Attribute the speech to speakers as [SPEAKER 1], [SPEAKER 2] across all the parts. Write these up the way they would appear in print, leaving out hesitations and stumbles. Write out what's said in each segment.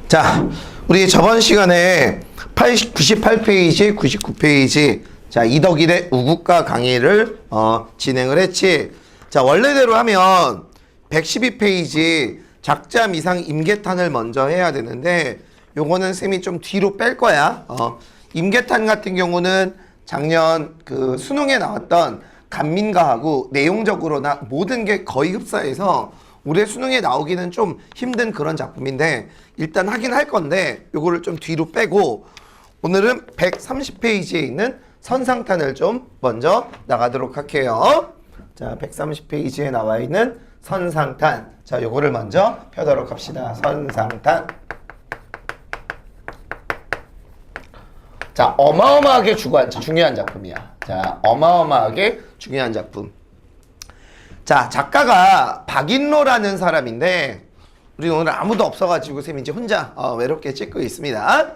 [SPEAKER 1] 자, 우리 저번 시간에 98페이지, 99페이지 자, 이덕일의 우국가 강의를 진행을 했지. 자, 원래대로 하면 112페이지 작자 미상 임계탄을 먼저 해야 되는데 요거는 쌤이 좀 뒤로 뺄 거야. 임계탄 같은 경우는 작년 그 수능에 나왔던 간민가하고 내용적으로나 모든 게 거의 흡사해서 올해 수능에 나오기는 좀 힘든 그런 작품인데 일단 하긴 할 건데 요거를 좀 뒤로 빼고 오늘은 130페이지에 있는 선상탄을 좀 먼저 나가도록 할게요. 자, 130페이지에 나와 있는 선상탄. 자, 요거를 먼저 펴도록 합시다. 선상탄. 자, 어마어마하게 중요한 작품이야. 자, 어마어마하게 중요한 작품. 자, 작가가 박인로라는 사람인데 우리 오늘 아무도 없어가지고 쌤이 이제 혼자 외롭게 찍고 있습니다.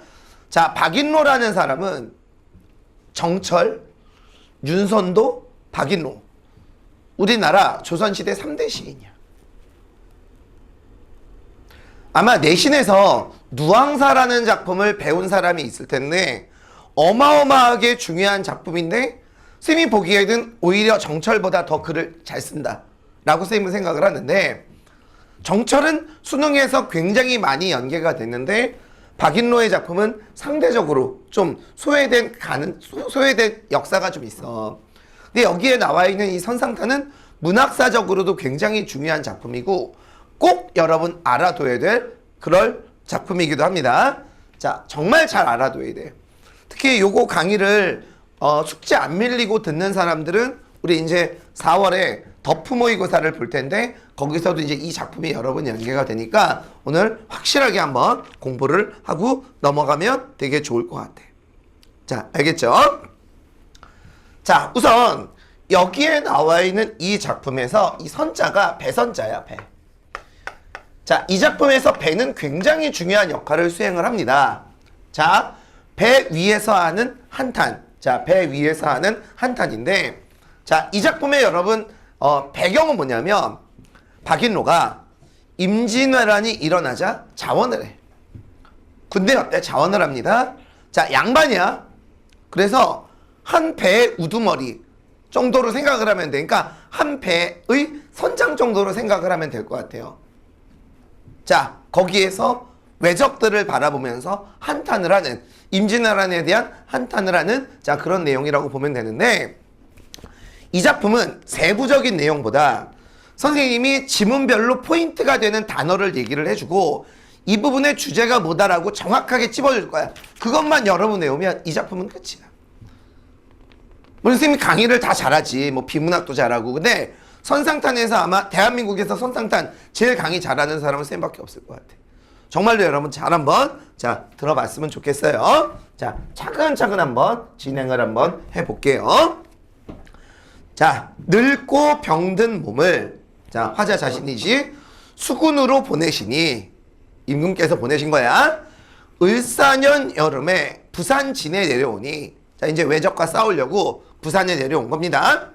[SPEAKER 1] 자, 박인로라는 사람은 정철, 윤선도, 박인로 우리나라 조선시대 3대 시인이야. 아마 내신에서 누앙사라는 작품을 배운 사람이 있을 텐데 어마어마하게 중요한 작품인데 쌤이 보기에는 오히려 정철보다 더 글을 잘 쓴다 라고 쌤은 생각을 하는데 정철은 수능에서 굉장히 많이 연계가 됐는데 박인로의 작품은 상대적으로 좀 소외된 역사가 좀 있어. 근데 여기에 나와 있는 이 선상탄은 문학사적으로도 굉장히 중요한 작품이고 꼭 여러분 알아둬야 될 그럴 작품이기도 합니다. 자, 정말 잘 알아둬야 돼. 특히 요거 강의를 숙제 안 밀리고 듣는 사람들은 우리 이제 4월에 덕후 모의고사를 볼 텐데 거기서도 이제 이 작품이 여러 번 연계가 되니까 오늘 확실하게 한번 공부를 하고 넘어가면 되게 좋을 것 같아. 자, 알겠죠? 자, 우선 여기에 나와 있는 이 작품에서 이 선자가 배선자야, 배. 자, 이 작품에서 배는 굉장히 중요한 역할을 수행을 합니다. 자, 배 위에서 하는 한탄. 자, 배 위에서 하는 한탄인데 자, 이 작품에 여러분 배경은 뭐냐면 박인로가 임진왜란이 일어나자 자원을 해. 군대 어때? 자원을 합니다. 자, 양반이야. 그래서 한 배의 우두머리 정도로 생각을 하면 돼. 그러니까 한 배의 선장 정도로 생각을 하면 될 것 같아요. 자, 거기에서 외적들을 바라보면서 한탄을 하는 임진왜란에 대한 한탄을 하는 자, 그런 내용이라고 보면 되는데 이 작품은 세부적인 내용보다 선생님이 지문별로 포인트가 되는 단어를 얘기를 해주고 이 부분의 주제가 뭐다라고 정확하게 찝어줄 거야. 그것만 여러분 외우면 이 작품은 끝이야. 우리 선생님이 강의를 다 잘하지. 뭐 비문학도 잘하고. 근데 선상탄에서 아마 대한민국에서 선상탄 제일 강의 잘하는 사람은 쌤밖에 없을 것 같아. 정말로 여러분 잘 한번 자 들어봤으면 좋겠어요. 자, 차근차근 한번 진행을 한번 해볼게요. 자, 늙고 병든 몸을 자, 화자 자신이지 수군으로 보내시니 임금께서 보내신 거야. 을사년 여름에 부산 진에 내려오니 자, 이제 외적과 싸우려고 부산에 내려온 겁니다.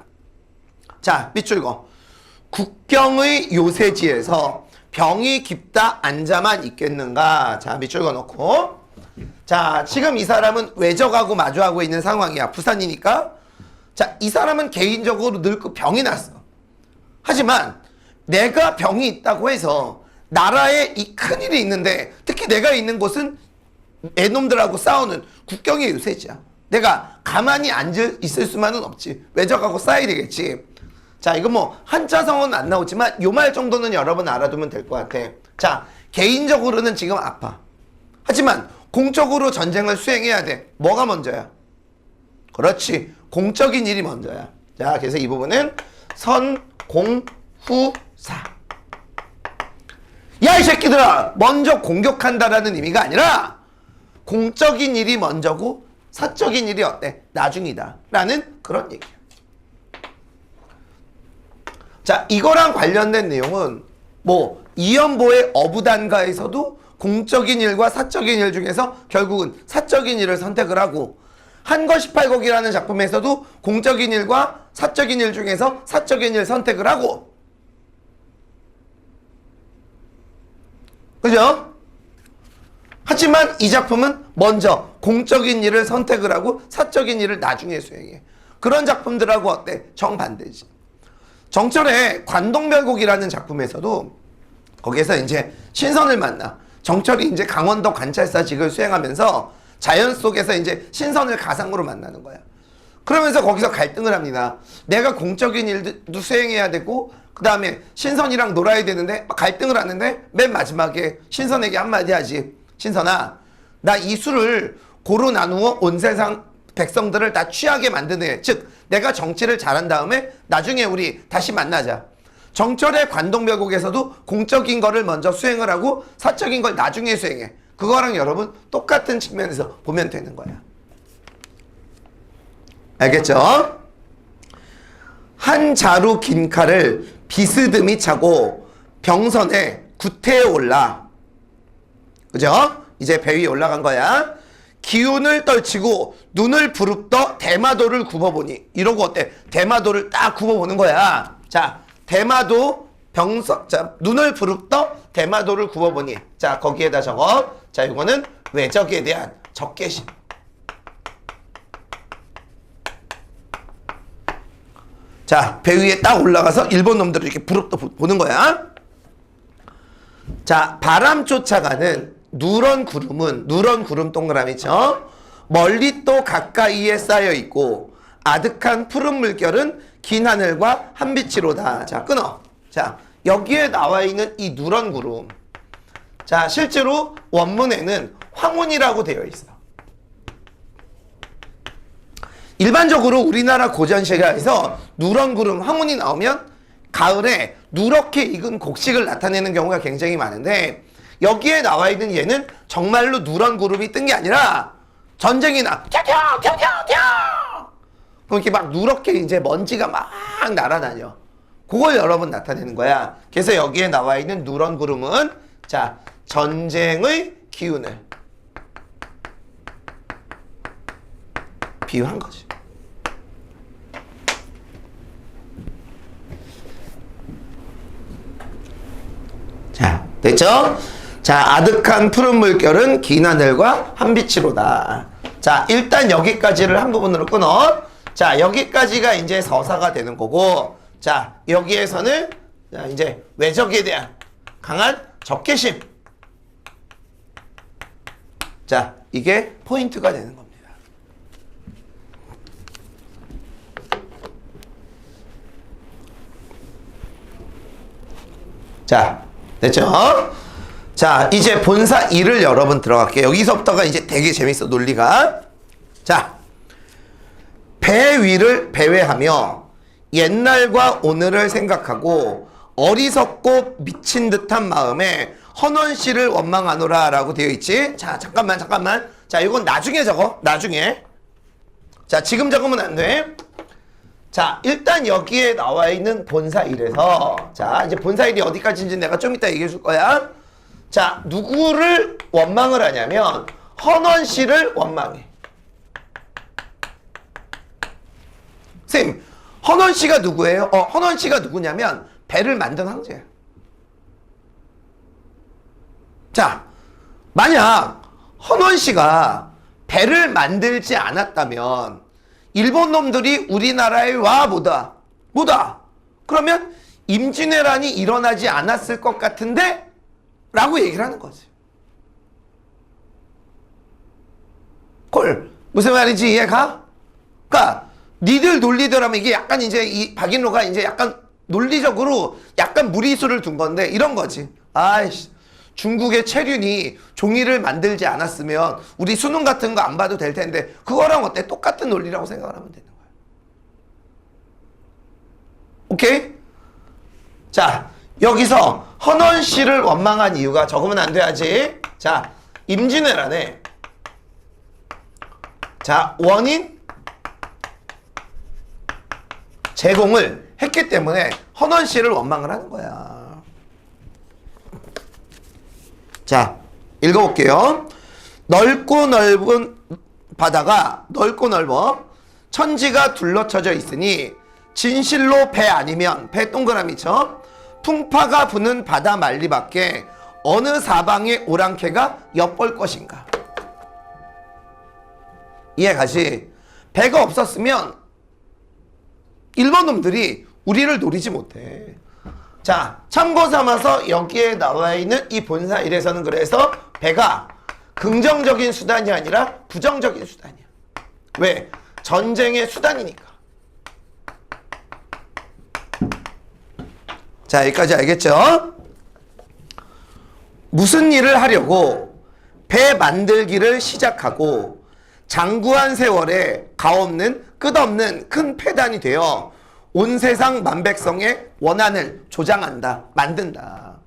[SPEAKER 1] 자, 밑줄 거. 국경의 요새지에서 병이 깊다 앉아만 있겠는가. 자, 밑줄 거 넣고. 자, 지금 이 사람은 외적하고 마주하고 있는 상황이야. 부산이니까. 자, 이 사람은 개인적으로 늙고 병이 났어. 하지만 내가 병이 있다고 해서 나라에 이 큰일이 있는데 특히 내가 있는 곳은 애놈들하고 싸우는 국경의 요새지야. 내가 가만히 앉아 있을 수만은 없지. 외적하고 싸워야 되겠지. 자, 이거 뭐 한자성어는 안 나오지만 요 말 정도는 여러분 알아두면 될 것 같아. 자, 개인적으로는 지금 아파. 하지만 공적으로 전쟁을 수행해야 돼. 뭐가 먼저야? 그렇지. 공적인 일이 먼저야. 자, 그래서 이 부분은 선공후사. 야, 이 새끼들아! 먼저 공격한다라는 의미가 아니라 공적인 일이 먼저고 사적인 일이 어때? 나중이다. 라는 그런 얘기야. 자, 이거랑 관련된 내용은 뭐 이연보의 어부단가에서도 공적인 일과 사적인 일 중에서 결국은 사적인 일을 선택을 하고 한거 18곡이라는 작품에서도 공적인 일과 사적인 일 중에서 사적인 일 선택을 하고 그죠? 하지만 이 작품은 먼저 공적인 일을 선택을 하고 사적인 일을 나중에 수행해. 그런 작품들하고 어때? 정반대지. 정철의 관동별곡이라는 작품에서도 거기에서 이제 신선을 만나. 정철이 이제 강원도 관찰사직을 수행하면서 자연 속에서 이제 신선을 가상으로 만나는 거야. 그러면서 거기서 갈등을 합니다. 내가 공적인 일도 수행해야 되고 그 다음에 신선이랑 놀아야 되는데 갈등을 하는데 맨 마지막에 신선에게 한마디 하지. 신선아, 나 이 술을 고루 나누어 온 세상 백성들을 다 취하게 만드는 애. 즉 내가 정치를 잘한 다음에 나중에 우리 다시 만나자. 정철의 관동별곡에서도 공적인 거를 먼저 수행을 하고 사적인 걸 나중에 수행해. 그거랑 여러분 똑같은 측면에서 보면 되는 거야. 알겠죠? 한 자루 긴 칼을 비스듬히 차고 병선에 구태에 올라. 그죠? 이제 배 위에 올라간 거야. 기운을 떨치고 눈을 부릅떠 대마도를 굽어보니. 이러고 어때? 대마도를 딱 굽어보는 거야. 자, 대마도 병선. 자, 눈을 부릅떠 대마도를 굽어보니. 자, 거기에다 적어. 자, 이거는 외적에 대한 적개심. 자, 배 위에 딱 올라가서 일본 놈들을 이렇게 부릅떠 보는 거야. 자, 바람 쫓아가는 누런 구름은, 누런 구름 동그라미죠. 멀리 또 가까이에 쌓여 있고 아득한 푸른 물결은 긴 하늘과 한 빛이로다. 자, 끊어. 자, 여기에 나와 있는 이 누런 구름. 자, 실제로 원문에는 황혼이라고 되어 있어. 일반적으로 우리나라 고전시가에서 누런 구름, 황혼이 나오면 가을에 누렇게 익은 곡식을 나타내는 경우가 굉장히 많은데 여기에 나와 있는 얘는 정말로 누런 구름이 뜬 게 아니라 전쟁이 나. 튀어! 그럼 이렇게 막 누렇게 이제 먼지가 막 날아다녀. 그걸 여러분 나타내는 거야. 그래서 여기에 나와 있는 누런 구름은 자, 전쟁의 기운을 비유한 거지. 자, 됐죠? 자, 아득한 푸른 물결은 긴 하늘과 한 빛이로다. 자, 일단 여기까지를 한 부분으로 끊어. 자, 여기까지가 이제 서사가 되는 거고, 자, 여기에서는 자, 이제 외적에 대한 강한 적개심. 자, 이게 포인트가 되는 겁니다. 자, 됐죠? 자, 이제 본사 2를 여러분 들어갈게요. 여기서부터가 이제 되게 재밌어, 논리가. 자, 배 위를 배회하며 옛날과 오늘을 생각하고 어리석고 미친 듯한 마음에 헌원 씨를 원망하노라 라고 되어 있지. 자, 잠깐만. 자, 이건 나중에 적어. 나중에. 자, 지금 적으면 안 돼. 자, 일단 여기에 나와 있는 본사 1에서 자, 이제 본사 1이 어디까지인지 내가 좀 이따 얘기해 줄 거야. 자, 누구를 원망을 하냐면 헌원 씨를 원망해. 선생님, 헌원 씨가 누구예요? 헌원 씨가 누구냐면 배를 만든 황제야. 자, 만약 헌원 씨가 배를 만들지 않았다면 일본 놈들이 우리나라에 와 뭐다? 그러면 임진왜란이 일어나지 않았을 것 같은데? 라고 얘기를 하는 거지. 무슨 말인지 이해가? 그러니까 니들 논리대로라면 이게 약간 이제 이 박인로가 이제 약간 논리적으로 약간 무리수를 둔 건데 이런 거지. 아이씨, 중국의 체륜이 종이를 만들지 않았으면 우리 수능 같은 거 안 봐도 될 텐데 그거랑 어때? 똑같은 논리라고 생각을 하면 되는 거야. 오케이? 자, 여기서 헌원 씨를 원망한 이유가 적으면 안 돼야지. 자, 임진왜란에 자, 원인 제공을 했기 때문에 헌원 씨를 원망을 하는 거야. 자, 읽어볼게요. 넓고 넓은 바다가 넓고 넓어 천지가 둘러쳐져 있으니 진실로 배 아니면 배 동그라미죠. 풍파가 부는 바다 만리밖에 어느 사방에 오랑캐가 엿볼 것인가? 이해가지? 배가 없었으면 일본 놈들이 우리를 노리지 못해. 자, 참고 삼아서 여기에 나와 있는 이 본사 1에서는 그래서 배가 긍정적인 수단이 아니라 부정적인 수단이야. 왜? 전쟁의 수단이니까. 자, 여기까지 알겠죠? 무슨 일을 하려고 배 만들기를 시작하고 장구한 세월에 가없는 끝없는 큰 폐단이 되어 온 세상 만백성의 원한을 조장한다, 만든다.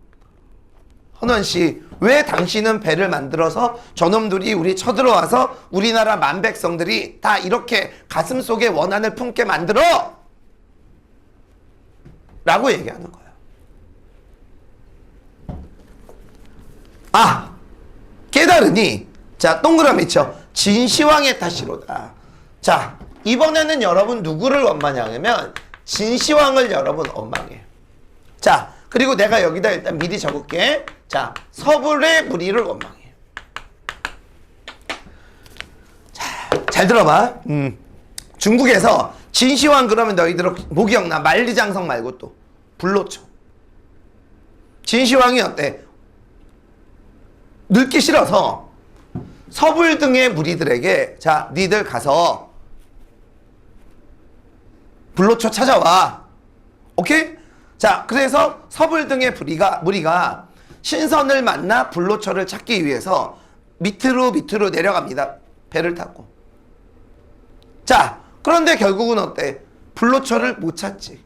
[SPEAKER 1] 헌원씨, 왜 당신은 배를 만들어서 저놈들이 우리 쳐들어와서 우리나라 만백성들이 다 이렇게 가슴속에 원한을 품게 만들어? 라고 얘기하는 거야. 아, 깨달으니, 자, 동그라미 쳐. 진시황의 탓이로다. 자, 이번에는 여러분 누구를 원망하냐면 진시황을 여러분 원망해. 자, 그리고 내가 여기다 일단 미리 적을게. 자, 서불의 무리를 원망해. 자, 잘 들어봐. 중국에서 진시황 그러면 너희들 뭐 기억나? 만리장성 말고 또 불로초. 진시황이 어때? 늙기 싫어서 서불 등의 무리들에게 자, 니들 가서 불로초 찾아와. 오케이? 자, 그래서 서불 등의 무리가 신선을 만나 불로초를 찾기 위해서 밑으로 내려갑니다. 배를 타고. 자, 그런데 결국은 어때? 불로초를 못 찾지.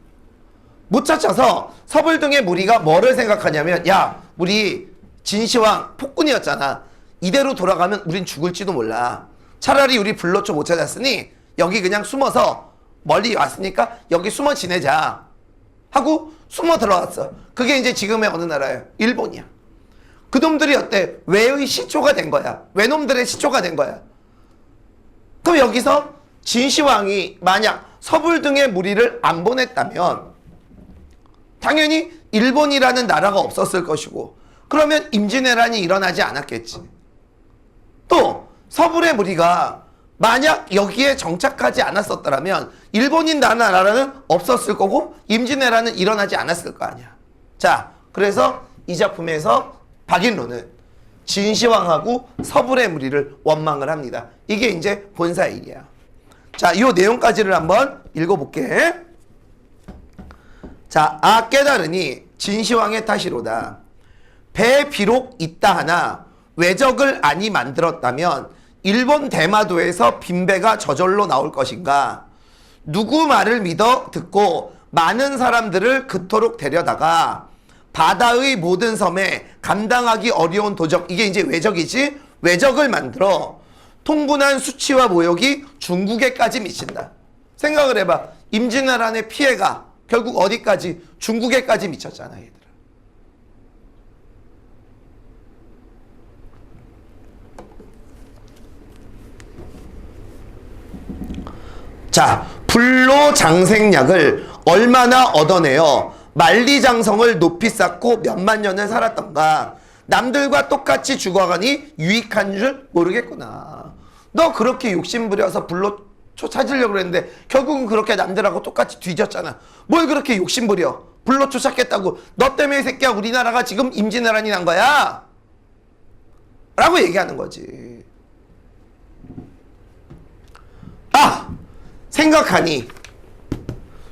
[SPEAKER 1] 못 찾아서 서불 등의 무리가 뭐를 생각하냐면, 야, 우리 진시황 폭군이었잖아. 이대로 돌아가면 우린 죽을지도 몰라. 차라리 우리 불로초 못 찾았으니 여기 그냥 숨어서, 멀리 왔으니까 여기 숨어 지내자 하고 숨어 들어왔어. 그게 이제 지금의 어느 나라야? 일본이야. 그놈들이 어때? 외의 시초가 된 거야. 외놈들의 시초가 된 거야. 그럼 여기서 진시황이 만약 서불 등의 무리를 안 보냈다면 당연히 일본이라는 나라가 없었을 것이고, 그러면 임진왜란이 일어나지 않았겠지. 또 서불의 무리가 만약 여기에 정착하지 않았었더라면 일본인 나라는 없었을 거고 임진왜란은 일어나지 않았을 거 아니야. 자, 그래서 이 작품에서 박인로는 진시황하고 서불의 무리를 원망을 합니다. 이게 이제 본사의 일이야. 자, 이 내용까지를 한번 읽어볼게. 자, 아 깨달으니 진시황의 탓이로다. 배 비록 있다 하나 외적을 아니 만들었다면 일본 대마도에서 빈배가 저절로 나올 것인가? 누구 말을 믿어 듣고 많은 사람들을 그토록 데려다가 바다의 모든 섬에 감당하기 어려운 도적, 이게 이제 외적이지? 외적을 만들어 통분한 수치와 모욕이 중국에까지 미친다. 생각을 해봐. 임진왜란의 피해가 결국 어디까지? 중국에까지 미쳤잖아, 얘들아. 자, 불로장생약을 얼마나 얻어내어 만리장성을 높이 쌓고 몇만 년을 살았던가. 남들과 똑같이 죽어가니 유익한 줄 모르겠구나. 너 그렇게 욕심부려서 불로초 찾으려고 그랬는데 결국은 그렇게 남들하고 똑같이 뒤졌잖아. 뭘 그렇게 욕심부려? 불로초 찾겠다고. 너 때문에 이 새끼야 우리나라가 지금 임진왜란이 난 거야 라고 얘기하는 거지. 아! 생각하니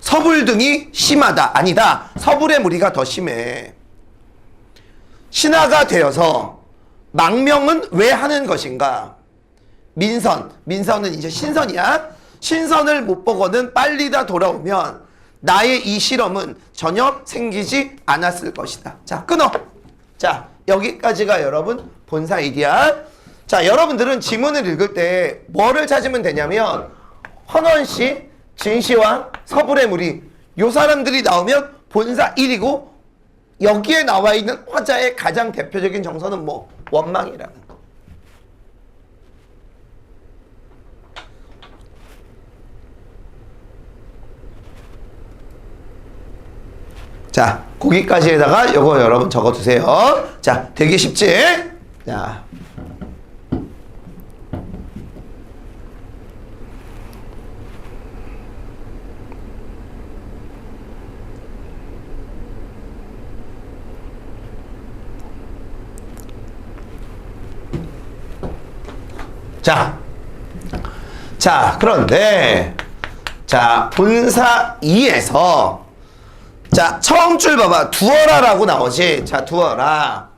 [SPEAKER 1] 서불 등이 심하다. 아니다. 서불의 무리가 더 심해. 신하가 되어서 망명은 왜 하는 것인가? 민선은 이제 신선이야. 신선을 못 보고는 빨리 다 돌아오면 나의 이 실험은 전혀 생기지 않았을 것이다. 자, 끊어. 자, 여기까지가 여러분 본사 일이야. 자, 여러분들은 지문을 읽을 때 뭐를 찾으면 되냐면 헌원씨, 진시황, 서불의 무리, 요 사람들이 나오면 본사 1이고 여기에 나와 있는 화자의 가장 대표적인 정서는 뭐? 원망이라는 거. 자, 자, 거기까지에다가 요거 여러분 적어두세요. 자, 되게 쉽지? 자. 자, 그런데, 자, 본사 2에서, 자, 처음 줄 봐봐. 두어라라고 나오지. 자, 두어라.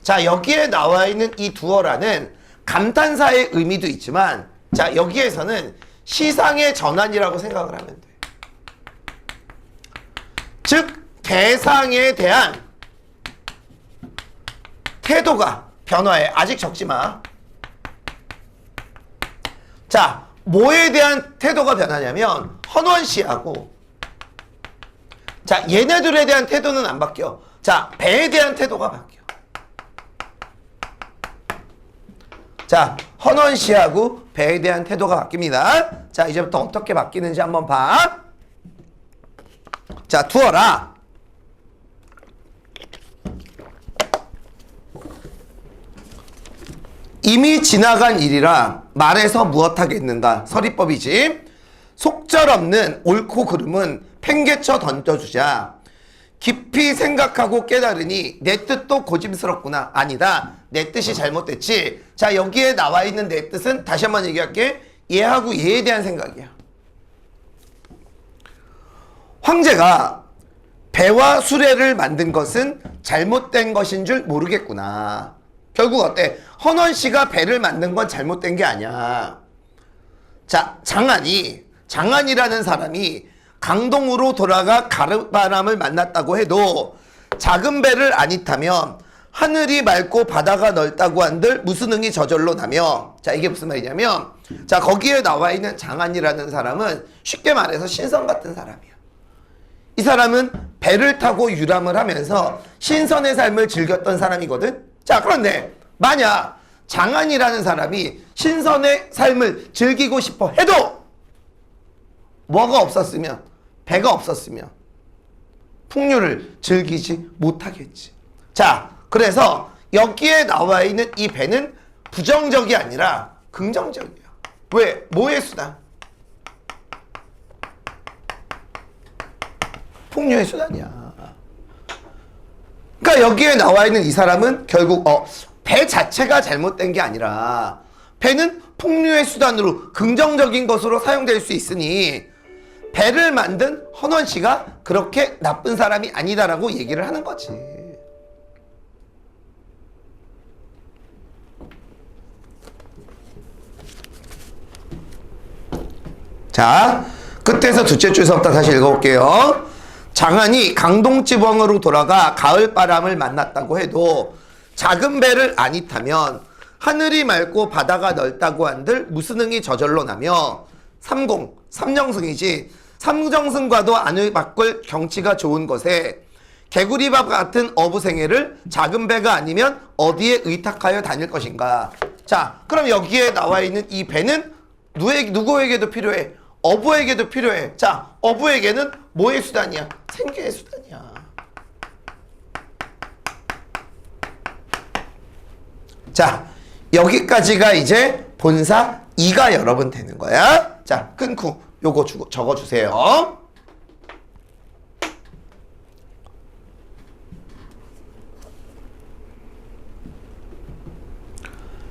[SPEAKER 1] 자, 여기에 나와 있는 이 두어라는 감탄사의 의미도 있지만, 자, 여기에서는 시상의 전환이라고 생각을 하면 돼. 즉, 대상에 대한 태도가 변화해. 아직 적지 마. 자, 뭐에 대한 태도가 변하냐면 헌원 씨하고 자, 얘네들에 대한 태도는 안 바뀌어. 자, 배에 대한 태도가 바뀌어. 자, 헌원 씨하고 배에 대한 태도가 바뀝니다. 자, 이제부터 어떻게 바뀌는지 한번 봐. 자, 두어라. 이미 지나간 일이라 말해서 무엇하겠는가. 서리법이지. 속절없는 옳고 그름은 팽개쳐 던져주자. 깊이 생각하고 깨달으니 내 뜻도 고집스럽구나. 아니다. 내 뜻이 잘못됐지. 자, 여기에 나와 있는 내 뜻은 다시 한번 얘기할게. 얘하고 얘에 대한 생각이야. 황제가 배와 수레를 만든 것은 잘못된 것인 줄 모르겠구나. 결국 어때? 헌원 씨가 배를 만든 건 잘못된 게 아니야. 자, 장안이라는 사람이 강동으로 돌아가 가르바람을 만났다고 해도 작은 배를 안 타면 하늘이 맑고 바다가 넓다고 한들 무슨 능이 저절로 나며. 자, 이게 무슨 말이냐면, 자, 거기에 나와 있는 장안이라는 사람은 쉽게 말해서 신선 같은 사람이야. 이 사람은 배를 타고 유람을 하면서 신선의 삶을 즐겼던 사람이거든. 자, 그런데 만약 장안이라는 사람이 신선의 삶을 즐기고 싶어 해도 뭐가 없었으면, 배가 없었으면 풍류를 즐기지 못하겠지. 자, 그래서 여기에 나와 있는 이 배는 부정적이 아니라 긍정적이야. 왜? 뭐의 수단? 풍류의 수단이야. 그러니까 여기에 나와 있는 이 사람은 결국 배 자체가 잘못된 게 아니라 배는 풍류의 수단으로 긍정적인 것으로 사용될 수 있으니 배를 만든 헌원 씨가 그렇게 나쁜 사람이 아니다라고 얘기를 하는 거지. 자, 끝에서 둘째 줄서부터 다시 읽어볼게요. 장안이 강동지방으로 돌아가 가을바람을 만났다고 해도 작은 배를 안 타면 하늘이 맑고 바다가 넓다고 한들 무슨 흥이 저절로 나며. 삼정승이지. 삼정승과도 안을 바꿀 경치가 좋은 것에 개구리밥 같은 어부생애를 작은 배가 아니면 어디에 의탁하여 다닐 것인가. 자, 그럼 여기에 나와 있는 이 배는 누구에게도 필요해? 어부에게도 필요해. 자, 어부에게는 뭐의 수단이야? 생계의 수단이야. 자, 여기까지가 이제 본사 2가 여러분 되는 거야. 자, 끊고 요거 적어주세요.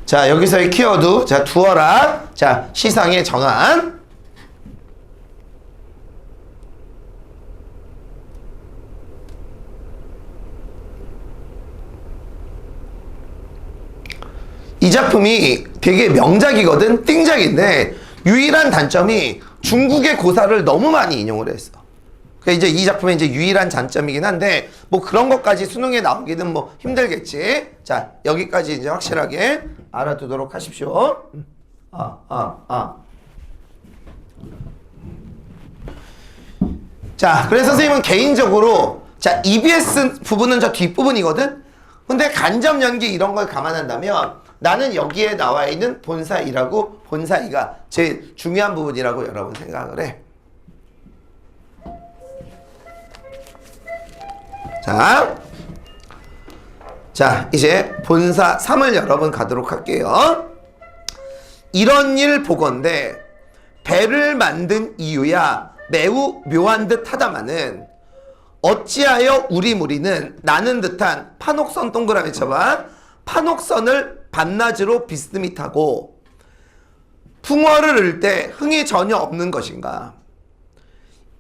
[SPEAKER 1] 자, 여기서의 키워드. 자, 두어라. 자, 시상의 전환. 이 작품이 되게 명작이거든. 띵작인데 유일한 단점이 중국의 고사를 너무 많이 인용을 했어. 그러니까 이제 이 작품의 이제 유일한 단점이긴 한데 뭐 그런 것까지 수능에 나오기는 뭐 힘들겠지. 자, 여기까지 이제 확실하게 알아두도록 하십시오. 자, 그래서 선생님은 개인적으로 자, EBS 부분은 저 뒷부분이거든. 근데 간접 연기 이런 걸 감안한다면 나는 여기에 나와 있는 본사 2라고 본사 2가 제일 중요한 부분이라고 여러분 생각을 해. 자, 이제 본사 3을 여러분 가도록 할게요. 이런 일 보건대 배를 만든 이유야 매우 묘한 듯 하다마는 어찌하여 우리 무리는 나는 듯한 판옥선 동그라미 쳐봐. 판옥선을 반낮으로 비스듬히 타고 풍어를 을 때 흥이 전혀 없는 것인가.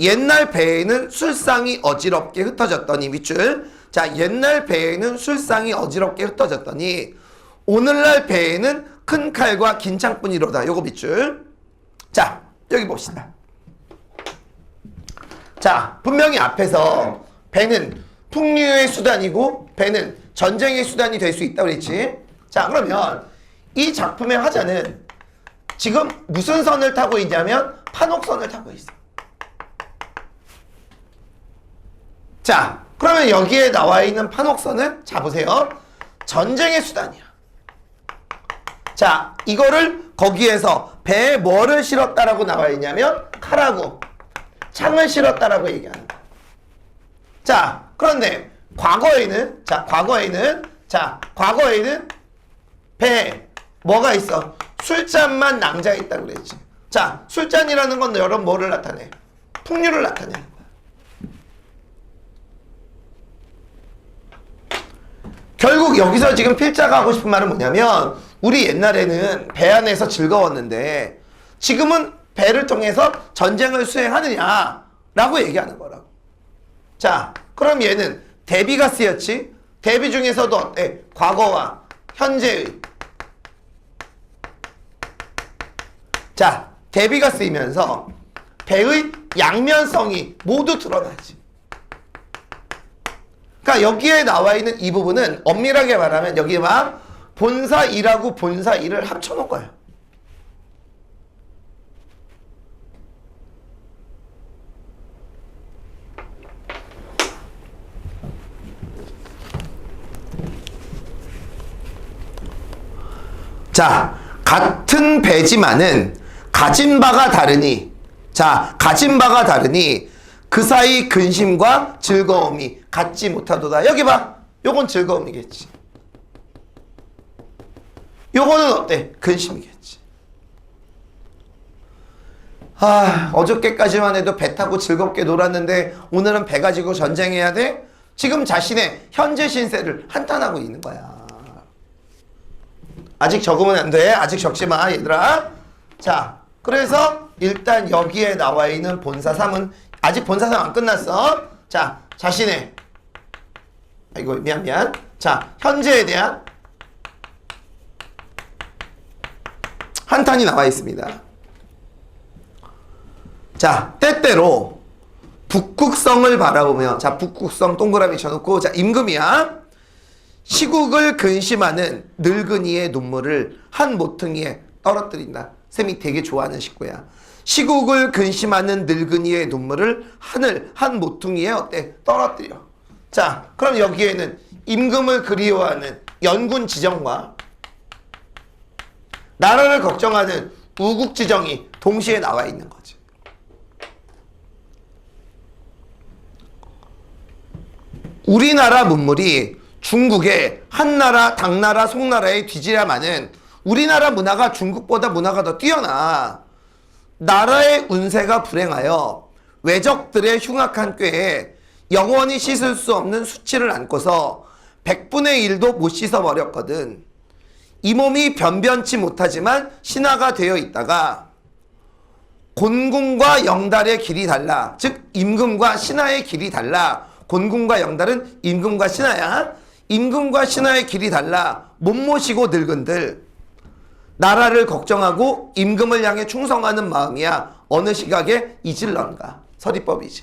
[SPEAKER 1] 옛날 배에는 술상이 어지럽게 흩어졌더니 밑줄. 자, 옛날 배에는 술상이 어지럽게 흩어졌더니 오늘날 배에는 큰 칼과 긴 창뿐이로다. 요거 밑줄. 자, 여기 봅시다. 자, 분명히 앞에서 배는 풍류의 수단이고 배는 전쟁의 수단이 될 수 있다고 그랬지. 자, 그러면 이 작품의 화자는 지금 무슨 선을 타고 있냐면 판옥선을 타고 있어. 자, 그러면 여기에 나와 있는 판옥선은 자 보세요. 전쟁의 수단이야. 자, 이거를 거기에서 배에 뭐를 실었다라고 나와 있냐면 칼하고 창을 실었다라고 얘기하는 거야. 자, 그런데 과거에는 배에 뭐가 있어? 술잔만 낭자 있다고 그랬지. 자, 술잔이라는 건 여러분 뭐를 나타내? 풍류를 나타내. 결국 여기서 지금 필자가 하고 싶은 말은 뭐냐면 우리 옛날에는 배 안에서 즐거웠는데 지금은 배를 통해서 전쟁을 수행하느냐라고 얘기하는 거라고. 자, 그럼 얘는 대비가 쓰였지. 대비 중에서도 어때? 과거와 현재의. 자, 대비가 쓰이면서 배의 양면성이 모두 드러나지. 그러니까 여기에 나와 있는 이 부분은 엄밀하게 말하면 여기에 막 본사 1하고 본사 2를 합쳐놓은 거예요. 자, 같은 배지만은 가진 바가 다르니, 자, 가진 바가 다르니 그 사이 근심과 즐거움이 같지 못하도다. 여기 봐. 요건 즐거움이겠지. 요거는 어때? 근심이겠지. 아, 어저께까지만 해도 배 타고 즐겁게 놀았는데 오늘은 배 가지고 전쟁해야 돼? 지금 자신의 현재 신세를 한탄하고 있는 거야. 아직 적으면 안 돼. 아직 적지 마, 얘들아. 자, 그래서 일단 여기에 나와 있는 본사 3은 아직 본사 3 안 끝났어. 자, 자신의 미안. 자, 현재에 대한 한탄이 나와 있습니다. 자, 때때로 북극성을 바라보며, 자, 북극성 동그라미 쳐놓고, 자, 임금이야. 시국을 근심하는 늙은이의 눈물을 한 모퉁이에 떨어뜨린다. 쌤이 되게 좋아하는 식구야. 시국을 근심하는 늙은이의 눈물을 하늘 한 모퉁이에 어때? 떨어뜨려. 자, 그럼 여기에는 임금을 그리워하는 연군 지정과 나라를 걱정하는 우국 지정이 동시에 나와 있는 거지. 우리나라 문물이 중국의 한나라, 당나라, 송나라에 뒤지려마는 우리나라 문화가 중국보다 문화가 더 뛰어나. 나라의 운세가 불행하여 외적들의 흉악한 꾀에 영원히 씻을 수 없는 수치를 안고서 100분의 1도 못 씻어버렸거든. 이 몸이 변변치 못하지만 신하가 되어 있다가 곤궁과 영달의 길이 달라. 즉 임금과 신하의 길이 달라. 곤궁과 영달은 임금과 신하야. 임금과 신하의 길이 달라. 못 모시고 늙은들 나라를 걱정하고 임금을 향해 충성하는 마음이야 어느 시각에 잊을런가. 서리법이지.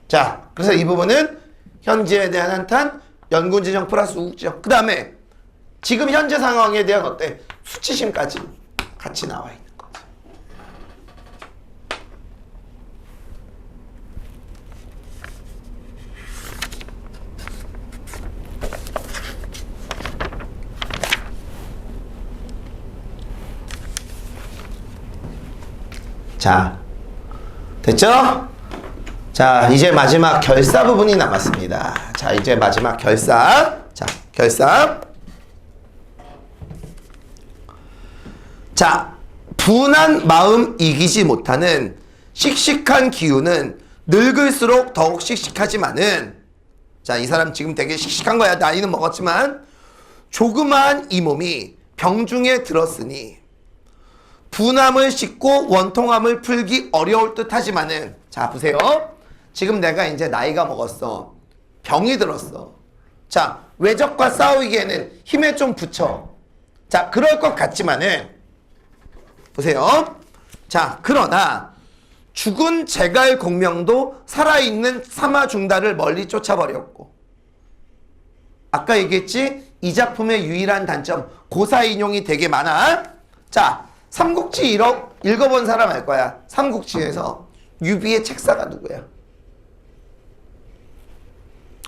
[SPEAKER 1] 자, 그래서 이 부분은 현재에 대한 한탄, 연군지정 플러스 우국지정. 그 다음에 지금 현재 상황에 대한 어때? 수치심까지 같이 나와 있는 거지. 자, 됐죠? 자, 이제 마지막 결사 부분이 남았습니다. 자, 이제 마지막 결사. 자, 결사. 자, 분한 마음 이기지 못하는 씩씩한 기운은 늙을수록 더욱 씩씩하지만은, 자, 이 사람 지금 되게 씩씩한 거야. 나이는 먹었지만 조그마한 이 몸이 병중에 들었으니 분함을 씻고 원통함을 풀기 어려울 듯 하지만은, 자, 보세요. 지금 내가 이제 나이가 먹었어. 병이 들었어. 자, 외적과 싸우기에는 힘에 좀 붙여. 자, 그럴 것 같지만은, 보세요. 자, 그러나 죽은 제갈 공명도 살아있는 사마중다를 멀리 쫓아버렸고, 아까 얘기했지? 이 작품의 유일한 단점, 고사 인용이 되게 많아. 자, 삼국지 읽어본 사람 알 거야. 삼국지에서 유비의 책사가 누구야?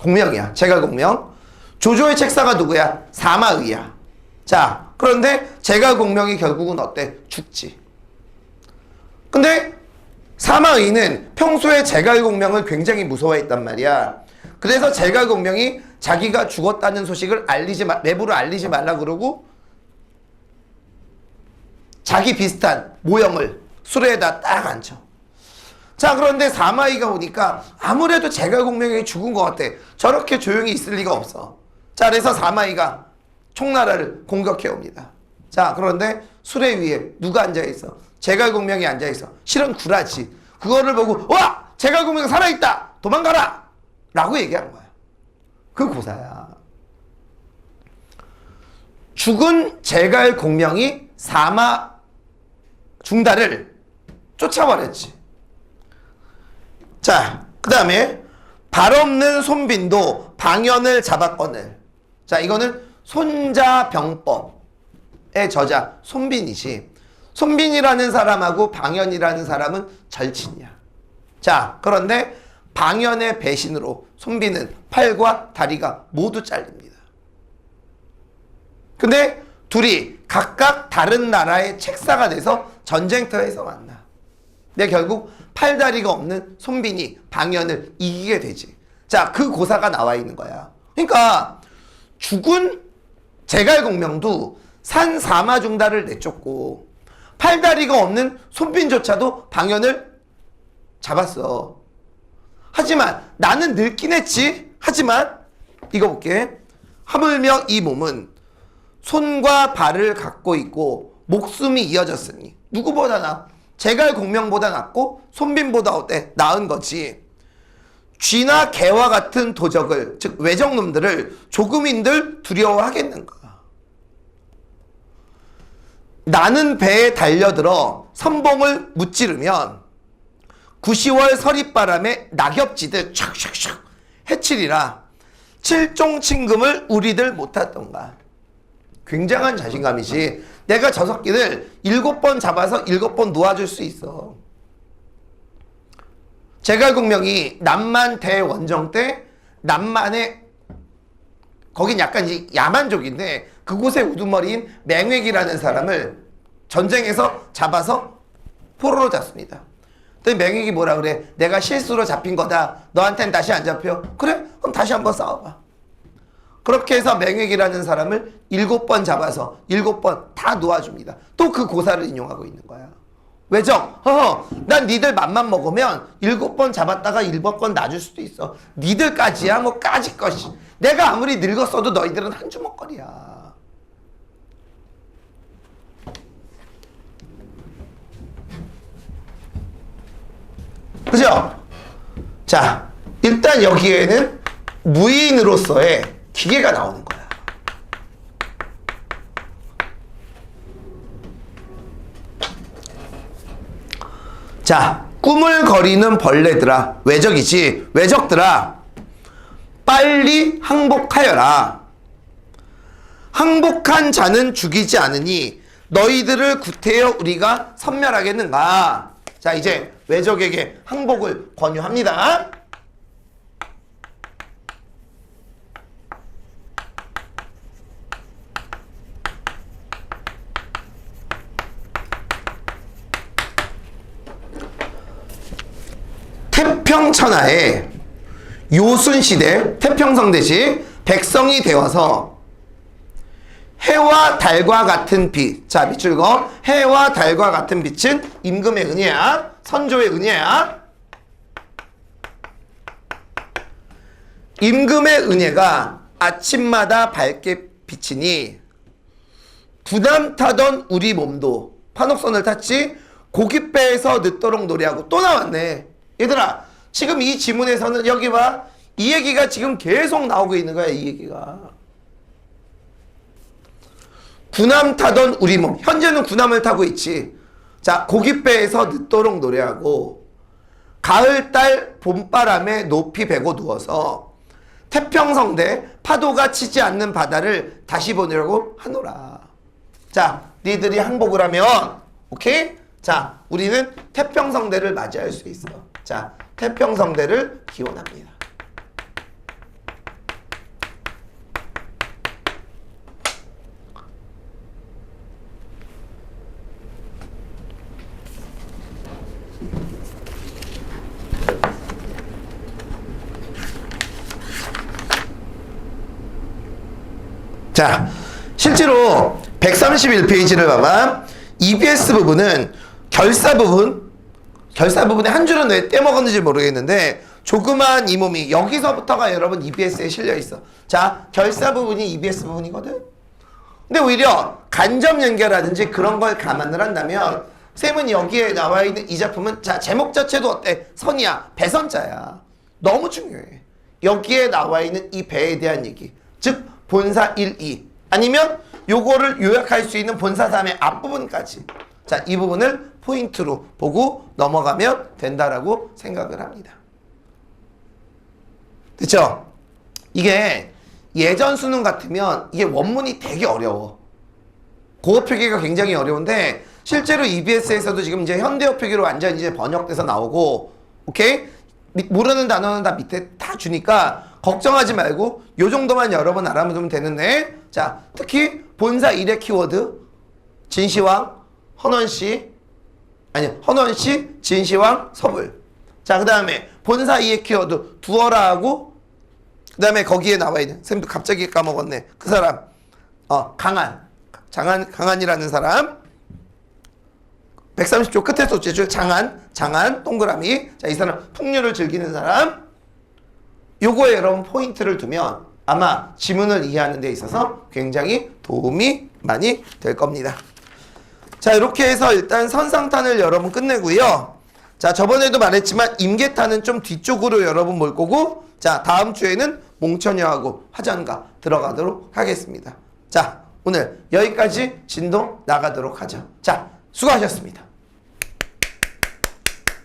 [SPEAKER 1] 공명이야. 제갈 공명. 조조의 책사가 누구야? 사마의야. 자, 그런데 제갈 공명이 결국은 어때? 죽지. 근데 사마의는 평소에 제갈 공명을 굉장히 무서워했단 말이야. 그래서 제갈 공명이 자기가 죽었다는 소식을 내부로 알리지 말라 그러고 자기 비슷한 모형을 수레에다 딱 앉혀. 자, 그런데 사마의가 오니까 아무래도 제갈 공명이 죽은 것 같아. 저렇게 조용히 있을 리가 없어. 자, 그래서 사마의가 총나라를 공격해 옵니다. 자, 그런데 수레 위에 누가 앉아있어? 제갈 공명이 앉아있어. 실은 구라지. 그거를 보고 와! 제갈 공명 살아있다! 도망가라! 라고 얘기한 거야. 그 고사야. 죽은 제갈 공명이 사마 중다를 쫓아버렸지. 자, 그 다음에 발 없는 손빈도 방연을 잡았거늘. 자, 이거는 손자병법의 저자 손빈이지. 손빈이라는 사람하고 방연이라는 사람은 절친이야. 자, 그런데 방연의 배신으로 손빈은 팔과 다리가 모두 잘립니다. 근데 둘이 각각 다른 나라의 책사가 돼서 전쟁터에서 만나. 근데 결국 팔다리가 없는 손빈이 방연을 이기게 되지. 자, 그 고사가 나와 있는 거야. 그러니까 죽은 제갈공명도 산 사마중다를 내쫓고 팔다리가 없는 손빈조차도 방연을 잡았어. 하지만 나는 늙긴 했지. 하지만 이거 볼게. 하물며 이 몸은 손과 발을 갖고 있고 목숨이 이어졌으니 누구보다 나 제갈공명보다 낫고 손빈보다 어때? 나은 거지. 쥐나 개와 같은 도적을, 즉 외적놈들을 조금인들 두려워하겠는가? 나는 배에 달려들어 선봉을 무찌르면 구시월 서릿바람에 낙엽지듯 촥촥촥 해치리라. 칠종칭금을 우리들 못하던가. 굉장한 자신감이지. 내가 저 새끼들 7번 잡아서 7번 놓아줄 수 있어. 제갈공명이 남만 대원정 때 남만의 거긴 약간 이제 야만족인데 그곳의 우두머리인 맹획이라는 사람을 전쟁에서 잡아서 포로로 잡습니다. 그랬더니 맹획이 뭐라 그래? 내가 실수로 잡힌 거다. 너한텐 다시 안 잡혀. 그래? 그럼 다시 한번 싸워봐. 그렇게 해서 맹획이라는 사람을 7번 잡아서 7번 다 놓아줍니다. 또 그 고사를 인용하고 있는 거야. 왜죠? 난 니들 맘만 먹으면 7번 잡았다가 7번 놔줄 수도 있어. 니들까지야 뭐 까짓 것이. 내가 아무리 늙었어도 너희들은 한 주먹거리야. 그죠? 자, 일단 여기에는 무인으로서의 기계가 나오는 거야. 자, 꾸물거리는 벌레들아, 외적이지, 외적들아, 빨리 항복하여라. 항복한 자는 죽이지 않으니 너희들을 구태여 우리가 섬멸하겠는가. 자, 이제 외적에게 항복을 권유합니다. 태평천하에 요순시대 태평성대시 백성이 되어서 해와 달과 같은 빛. 자, 밑줄 그어. 해와 달과 같은 빛은 임금의 은혜야. 선조의 은혜야. 임금의 은혜가 아침마다 밝게 비치니 부담 타던 우리 몸도 판옥선을 탔지 고깃배에서 늦도록 노래하고. 또 나왔네. 얘들아, 지금 이 지문에서는 여기 봐. 이 얘기가 지금 계속 나오고 있는 거야. 이 얘기가. 군함 타던 우리 몸. 현재는 군함을 타고 있지. 자, 고깃배에서 늦도록 노래하고 가을달 봄바람에 높이 베고 누워서 태평성대 파도가 치지 않는 바다를 다시 보내려고 하노라. 자, 니들이 항복을 하면 오케이? 자, 우리는 태평성대를 맞이할 수 있어. 자, 태평성대를 기원합니다. 자, 실제로 131페이지를 봐봐. EBS 부분은 결사 부분에 한 줄은 왜 떼먹었는지 모르겠는데 조그만 이 몸이 여기서부터가 여러분 EBS에 실려 있어. 자, 결사 부분이 EBS 부분이거든. 근데 오히려 간접 연결하든지 그런 걸 감안을 한다면 쌤은 여기에 나와 있는 이 작품은 자, 제목 자체도 어때? 선이야. 배선자야. 너무 중요해. 여기에 나와 있는 이 배에 대한 얘기. 즉 본사 1, 2 아니면 요거를 요약할 수 있는 본사 3의 앞부분까지. 자, 이 부분을 포인트로 보고 넘어가면 된다라고 생각을 합니다. 그쵸? 이게 예전 수능 같으면 이게 원문이 되게 어려워. 고어 표기가 굉장히 어려운데 실제로 EBS에서도 지금 이제 현대어 표기로 완전 이제 번역돼서 나오고, 오케이? 모르는 단어는 다 밑에 다 주니까 걱정하지 말고 요 정도만 여러 번 알아두면 되는데, 자, 특히 본사 1의 키워드 진시황, 헌원씨, 진시황, 서불. 자, 그 다음에 본사 2의 키워드 두어라하고, 그 다음에 거기에 나와 있는, 쌤도 갑자기 까먹었네. 그 사람, 강한이라는 사람. 130조 끝에 썼죠. 장한, 동그라미. 자, 이 사람 풍류를 즐기는 사람. 요거에 여러분 포인트를 두면 아마 지문을 이해하는 데 있어서 굉장히 도움이 많이 될 겁니다. 자, 이렇게 해서 일단 선상탄을 여러분 끝내고요. 자, 저번에도 말했지만 임계탄은 좀 뒤쪽으로 여러분 볼 거고, 자, 다음 주에는 몽천여하고 화전가 들어가도록 하겠습니다. 자, 오늘 여기까지 진도 나가도록 하죠. 자, 수고하셨습니다.